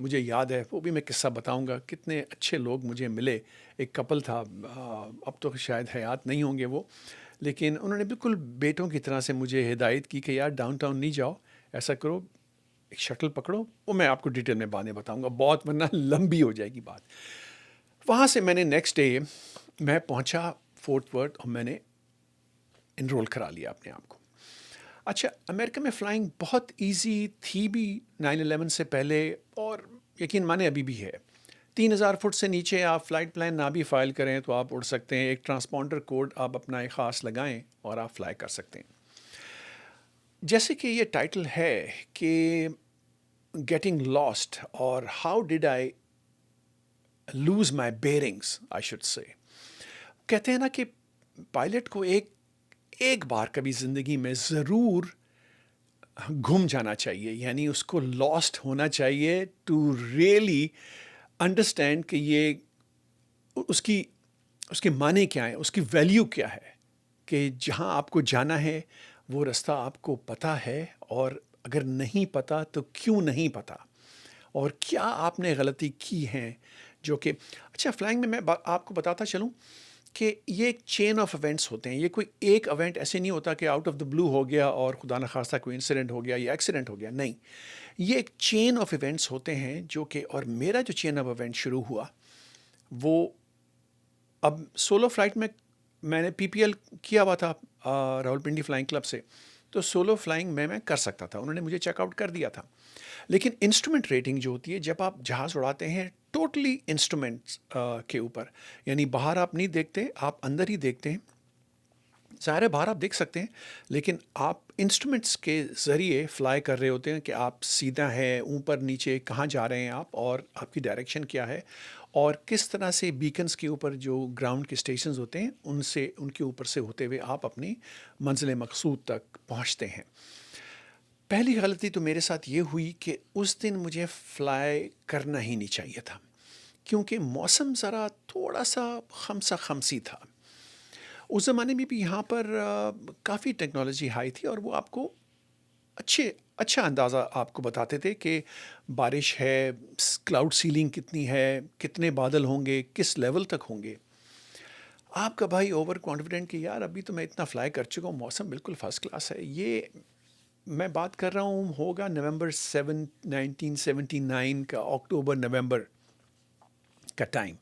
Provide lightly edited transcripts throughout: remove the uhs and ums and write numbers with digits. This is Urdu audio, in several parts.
مجھے یاد ہے، وہ بھی میں قصہ بتاؤں گا، کتنے اچھے لوگ مجھے ملے. ایک کپل تھا، اب تو شاید حیات نہیں ہوں گے وہ، لیکن انہوں نے بالکل بیٹوں کی طرح سے مجھے ہدایت کی کہ یار ڈاؤن ٹاؤن نہیں جاؤ، ایسا کرو ایک شٹل پکڑو. وہ میں آپ کو ڈیٹیل میں بعد میں بتاؤں گا، بہت ورنہ لمبی ہو جائے گی بات. وہاں سے میں نے نیکسٹ ڈے میں پہنچا فورٹ ورتھ اور میں نے انرول کرا لیا اپنے آپ کو. اچھا، امریکہ میں فلائنگ بہت ایزی تھی بھی 9/11 سے پہلے، اور یقین مانے ابھی بھی ہے. 3,000 فٹ سے نیچے آپ فلائٹ پلان نہ بھی فائل کریں تو آپ اڑ سکتے ہیں. ایک ٹرانسپونڈر کوڈ آپ اپنا ایک خاص لگائیں اور آپ فلائی کر سکتے ہیں. جیسے کہ یہ ٹائٹل ہے کہ گیٹنگ لاسٹ اور how did I lose my bearings I should say. کہتے ہیں نا کہ پائلٹ کو ایک بار کبھی زندگی میں ضرور گھوم جانا چاہیے، یعنی اس کو لاسٹ ہونا چاہیے ٹو ریئلی انڈرسٹینڈ کہ یہ اس کے معنی کیا ہیں، اس کی ویلیو کیا ہے، کہ جہاں آپ کو جانا ہے وہ رستہ آپ کو پتہ ہے، اور اگر نہیں پتہ تو کیوں نہیں پتہ، اور کیا آپ نے غلطی کی ہیں جو کہ. اچھا، فلائنگ میں آپ کو بتاتا چلوں کہ یہ ایک چین آف ایونٹس ہوتے ہیں. یہ کوئی ایک ایونٹ ایسے نہیں ہوتا کہ آؤٹ آف دا بلو ہو گیا اور خدا نخواستہ کوئی انسیڈنٹ ہو گیا یا ایکسیڈنٹ ہو گیا. نہیں، یہ ایک چین آف ایونٹس ہوتے ہیں جو کہ، اور میرا جو چین آف ایونٹ شروع ہوا وہ اب سولو فلائٹ میں نے PPL کیا ہوا تھا راولپنڈی فلائنگ کلب سے، تو سولو فلائنگ میں کر سکتا تھا، انہوں نے مجھے چیک آؤٹ کر دیا تھا. لیکن انسٹرومنٹ ریٹنگ جو ہوتی ہے جب آپ جہاز اڑاتے ہیں ٹوٹلی انسٹرومنٹس کے اوپر، یعنی باہر آپ نہیں دیکھتے، آپ اندر ہی دیکھتے ہیں. ظاہر ہے باہر آپ دیکھ سکتے ہیں، لیکن آپ انسٹرومنٹس کے ذریعے فلائی کر رہے ہوتے ہیں کہ آپ سیدھا ہے، اوپر نیچے کہاں جا رہے ہیں آپ، اور آپ کی ڈائریکشن کیا ہے، اور کس طرح سے بیکنز کے اوپر جو گراؤنڈ کے اسٹیشنز ہوتے ہیں ان کے اوپر سے ہوتے ہوئے آپ اپنی منزل مقصود تک پہنچتے ہیں. پہلی غلطی تو میرے ساتھ یہ ہوئی کہ اس دن مجھے فلائی کرنا ہی نہیں چاہیے تھا، کیونکہ موسم ذرا تھوڑا سا خمسا خمسی تھا. اس زمانے میں بھی یہاں پر کافی ٹیکنالوجی ہائی تھی، اور وہ آپ کو اچھا اندازہ آپ کو بتاتے تھے کہ بارش ہے، کلاؤڈ سیلنگ کتنی ہے، کتنے بادل ہوں گے، کس لیول تک ہوں گے. آپ کا بھائی اوور کانفیڈنٹ کہ یار ابھی تو میں اتنا فلائی کر چکا ہوں، موسم بالکل فرسٹ کلاس ہے. یہ میں بات کر رہا ہوں ہوگا نومبر 7 1979 کا، اکتوبر نومبر کا ٹائم.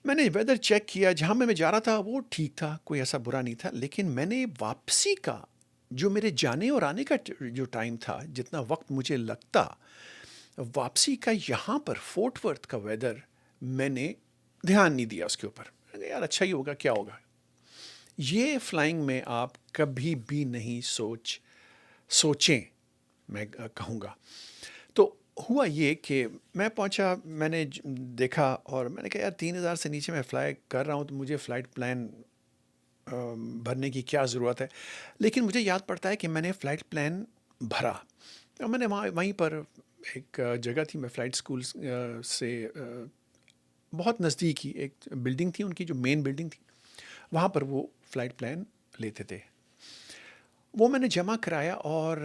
میں نے ویدر چیک کیا، جہاں میں جا رہا تھا وہ ٹھیک تھا، کوئی ایسا برا نہیں تھا، لیکن میں نے واپسی کا جو میرے جانے اور آنے کا جو ٹائم تھا، جتنا وقت مجھے لگتا واپسی کا، یہاں پر فورٹ ورتھ کا ویدر میں نے دھیان نہیں دیا اس کے اوپر. یار اچھا ہی ہوگا، کیا ہوگا. یہ فلائنگ میں آپ کبھی بھی نہیں سوچیں، میں کہوں گا. تو ہوا یہ کہ میں پہنچا، میں نے دیکھا اور میں نے کہا یار 3,000 سے نیچے میں فلائی کر رہا ہوں تو مجھے فلائٹ پلان بھرنے کی کیا ضرورت ہے. لیکن مجھے یاد پڑتا ہے کہ میں نے فلائٹ پلان بھرا، اور میں نے وہیں پر ایک جگہ تھی، میں فلائٹ اسکول سے بہت نزدیک ہی ایک بلڈنگ تھی ان کی، جو مین بلڈنگ تھی، وہاں پر وہ فلائٹ پلان لیتے تھے. وہ میں نے جمع کرایا اور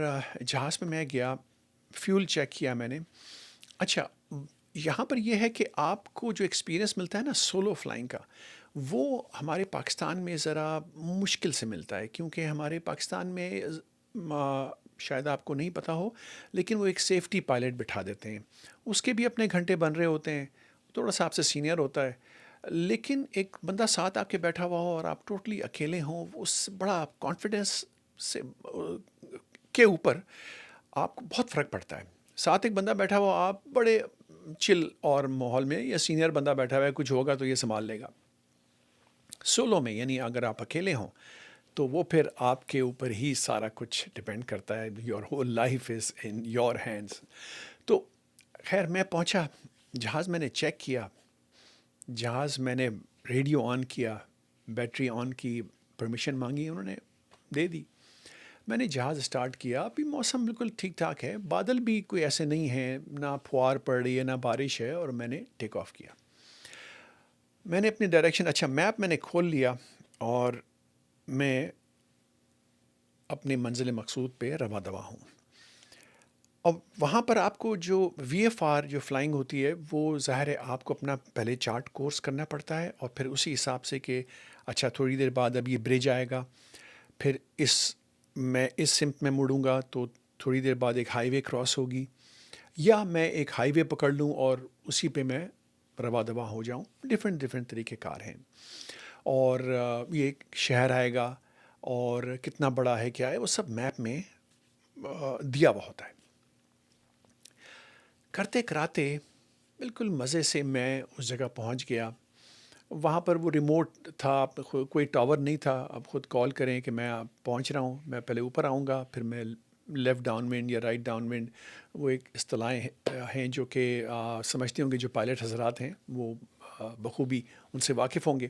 جہاز پہ میں گیا، فیول چیک کیا میں نے. اچھا، یہاں پر یہ ہے کہ آپ کو جو ایکسپیرینس ملتا ہے نا سولو فلائنگ کا، وہ ہمارے پاکستان میں ذرا مشکل سے ملتا ہے، کیونکہ ہمارے پاکستان میں شاید آپ کو نہیں پتہ ہو، لیکن وہ ایک سیفٹی پائلٹ بٹھا دیتے ہیں، اس کے بھی اپنے گھنٹے بن رہے ہوتے ہیں، تھوڑا سا آپ سے سینئر ہوتا ہے، لیکن ایک بندہ ساتھ آپ کے بیٹھا ہوا ہو اور آپ ٹوٹلی اکیلے ہوں، اس بڑا کانفیڈنس سے کے اوپر آپ کو بہت فرق پڑتا ہے. ساتھ ایک بندہ بیٹھا ہوا، آپ بڑے چل اور ماحول میں، یا سینئر بندہ بیٹھا ہوا ہے، کچھ ہوگا تو یہ سنبھال لے گا. سولو میں یعنی اگر آپ اکیلے ہوں تو وہ پھر آپ کے اوپر ہی سارا کچھ ڈپینڈ کرتا ہے، your whole life is in your hands. تو خیر میں پہنچا، جہاز میں نے چیک کیا، جہاز میں نے ریڈیو آن کیا، بیٹری آن کی، پرمیشن مانگی، انہوں نے دے دی. میں نے جہاز اسٹارٹ کیا، ابھی موسم بالکل ٹھیک ٹھاک ہے، بادل بھی کوئی ایسے نہیں ہیں، نہ پھوار پڑ رہی ہے نہ بارش ہے، اور میں نے ٹیک آف کیا. میں نے اپنی ڈائریکشن، اچھا میپ میں نے کھول لیا، اور میں اپنی منزل مقصود پہ رواں دواں ہوں. اور وہاں پر آپ کو جو وی ایف آر جو فلائنگ ہوتی ہے وہ ظاہر ہے آپ کو اپنا پہلے چارٹ کورس کرنا پڑتا ہے، اور پھر اسی حساب سے کہ اچھا تھوڑی دیر بعد اب یہ برج آئے گا، پھر میں اس سمت میں مڑوں گا تو تھوڑی دیر بعد ایک ہائی وے کراس ہوگی، یا میں ایک ہائی وے پکڑ لوں اور اسی پہ میں روا دوا ہو جاؤں. ڈفرینٹ طریقے کار ہیں. اور یہ ایک شہر آئے گا اور کتنا بڑا ہے کیا ہے وہ سب میپ میں دیا ہوا ہوتا ہے. کرتے کراتے بالکل مزے سے میں اس جگہ پہنچ گیا. وہاں پر وہ ریموٹ تھا، کوئی ٹاور نہیں تھا. اب خود کال کریں کہ میں پہنچ رہا ہوں، میں پہلے اوپر آؤں گا، پھر میں لیفٹ ڈاؤن ونڈ یا رائٹ ڈاؤن ونڈ، وہ ایک اصطلاحیں ہیں جو کہ سمجھتے ہوں گے جو پائلٹ حضرات ہیں وہ بخوبی ان سے واقف ہوں گے.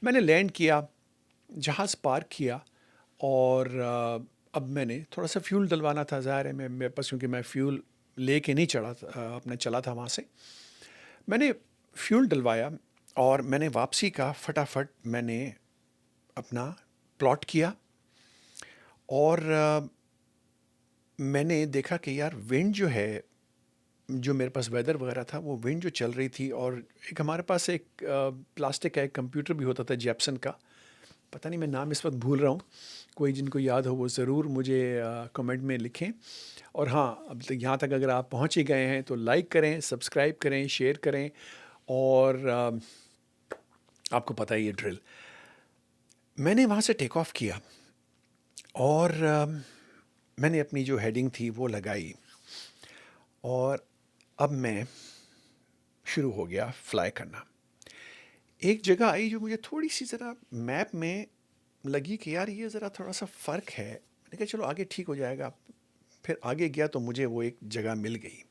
میں نے لینڈ کیا، جہاز پارک کیا، اور اب میں نے تھوڑا سا فیول ڈلوانا تھا. ظاہر ہے میرے پاس کیونکہ میں فیول لے کے نہیں چڑھا اپنا چلا تھا وہاں سے. میں نے فیول ڈلوایا اور میں نے واپسی کا فٹافٹ میں نے اپنا پلاٹ کیا، اور میں نے دیکھا کہ یار ونڈ جو ہے، جو میرے پاس ویدر وغیرہ تھا، وہ ونڈ جو چل رہی تھی، اور ایک ہمارے پاس ایک پلاسٹک کا ایک کمپیوٹر بھی ہوتا تھا جیپسن کا، پتہ نہیں میں نام اس وقت بھول رہا ہوں، کوئی جن کو یاد ہو وہ ضرور مجھے کمنٹ میں لکھیں. اور ہاں، اب تک یہاں تک اگر آپ پہنچ ہی گئے ہیں تو لائک کریں، سبسکرائب کریں، شیئر کریں، اور آپ کو پتہ ہی یہ ڈرل. میں نے وہاں سے ٹیک آف کیا اور میں نے اپنی جو ہیڈنگ تھی وہ لگائی، اور اب میں شروع ہو گیا فلائی کرنا. ایک جگہ آئی جو مجھے تھوڑی سی ذرا میپ میں لگی کہ یار یہ ذرا تھوڑا سا فرق ہے. میں نے کہا چلو آگے ٹھیک ہو جائے گا. پھر آگے گیا تو مجھے وہ ایک جگہ مل گئی.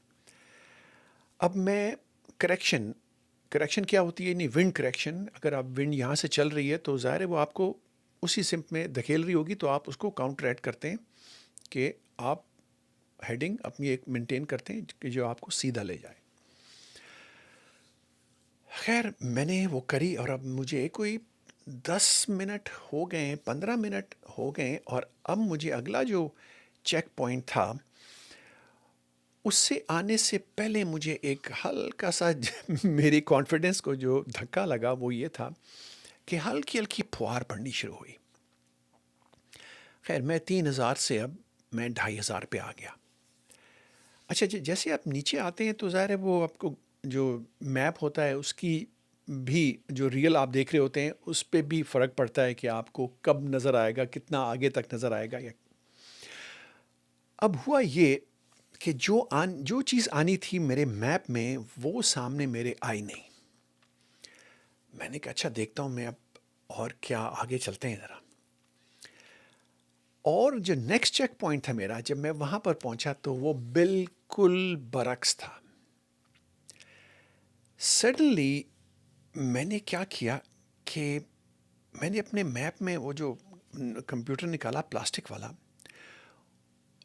اب میں کریکشن کیا ہوتی ہے؟ نہیں، ونڈ کریکشن. اگر آپ ونڈ یہاں سے چل رہی ہے تو ظاہر ہے وہ آپ کو اسی سمت میں دھکیل رہی ہوگی، تو آپ اس کو کاؤنٹر ایڈ کرتے ہیں کہ آپ ہیڈنگ اپنی ایک مینٹین کرتے ہیں کہ جو آپ کو سیدھا لے جائے. خیر میں نے وہ کری، اور اب مجھے کوئی 10 منٹ ہو گئے، 15 منٹ ہو گئے، اور اب مجھے اگلا جو چیک پوائنٹ تھا اس سے آنے سے پہلے مجھے ایک ہلکا سا میری کانفیڈنس کو جو دھکا لگا وہ یہ تھا کہ ہلکی ہلکی پھوار پڑنی شروع ہوئی. خیر میں 3000 سے اب میں 2500 پہ آ گیا. اچھا جیسے آپ نیچے آتے ہیں تو ظاہر ہے وہ آپ کو جو میپ ہوتا ہے اس کی بھی جو ریئل آپ دیکھ رہے ہوتے ہیں اس پہ بھی فرق پڑتا ہے کہ آپ کو کب نظر آئے گا، کتنا آگے تک نظر آئے گا. اب ہوا یہ کہ جو چیز آنی تھی میرے میپ میں وہ سامنے میرے آئی نہیں. میں نے کہا اچھا دیکھتا ہوں میں اب، اور کیا آگے چلتے ہیں ذرا. اور جو نیکسٹ چیک پوائنٹ تھا میرا، جب میں وہاں پر پہنچا تو وہ بالکل برعکس تھا. سڈنلی میں نے کیا کیا کہ میں نے اپنے میپ میں وہ جو کمپیوٹر نکالا پلاسٹک والا،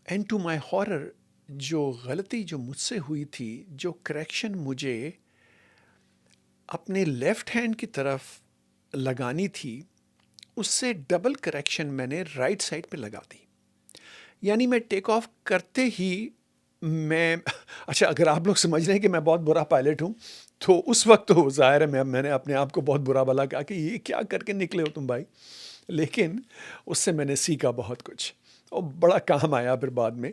اینڈ ٹو مائی ہارر جو غلطی جو مجھ سے ہوئی تھی، جو کریکشن مجھے اپنے لیفٹ ہینڈ کی طرف لگانی تھی، اس سے ڈبل کریکشن میں نے رائٹ سائڈ پہ لگا دی. یعنی میں ٹیک آف کرتے ہی میں اچھا اگر آپ لوگ سمجھ رہے ہیں کہ میں بہت برا پائلٹ ہوں تو اس وقت تو ظاہر ہے میں نے اپنے آپ کو بہت برا بھلا کہا کہ یہ کیا کر کے نکلے ہو تم بھائی. لیکن اس سے میں نے سیکھا بہت کچھ، اور بڑا کام آیا پھر بعد میں.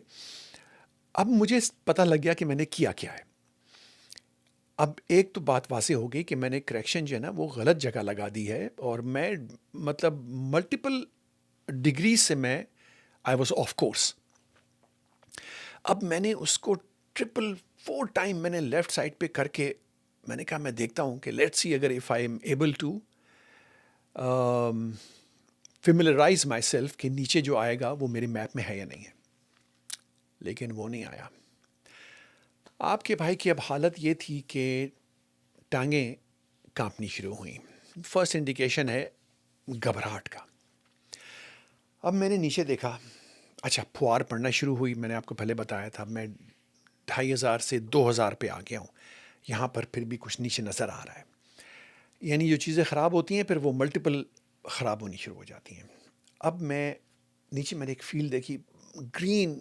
اب مجھے پتہ لگ گیا کہ میں نے کیا کیا ہے. اب ایک تو بات واضح ہو گئی کہ میں نے کریکشن جو ہے نا وہ غلط جگہ لگا دی ہے، اور میں مطلب ملٹیپل ڈگریز سے میں آئی واز آف کورس. اب میں نے اس کو 4 ٹائم میں نے لیفٹ سائڈ پہ کر کے میں نے کہا میں دیکھتا ہوں کہ لیٹس سی اگر if I am able to familiarise myself کہ نیچے جو آئے گا وہ میرے میپ میں ہے یا نہیں ہے. لیکن وہ نہیں آیا. آپ کے بھائی کی اب حالت یہ تھی کہ ٹانگیں کانپنی شروع ہوئیں. فرسٹ انڈیکیشن ہے گھبراہٹ کا. اب میں نے نیچے دیکھا، اچھا پھوار پڑنا شروع ہوئی. میں نے آپ کو پہلے بتایا تھا میں 2500 سے 2000 پہ آ گیا ہوں. یہاں پر پھر بھی کچھ نیچے نظر آ رہا ہے. یعنی جو چیزیں خراب ہوتی ہیں پھر وہ ملٹیپل خراب ہونی شروع ہو جاتی ہیں. اب میں نیچے میں نے ایک فیلڈ دیکھی، گرین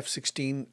F-16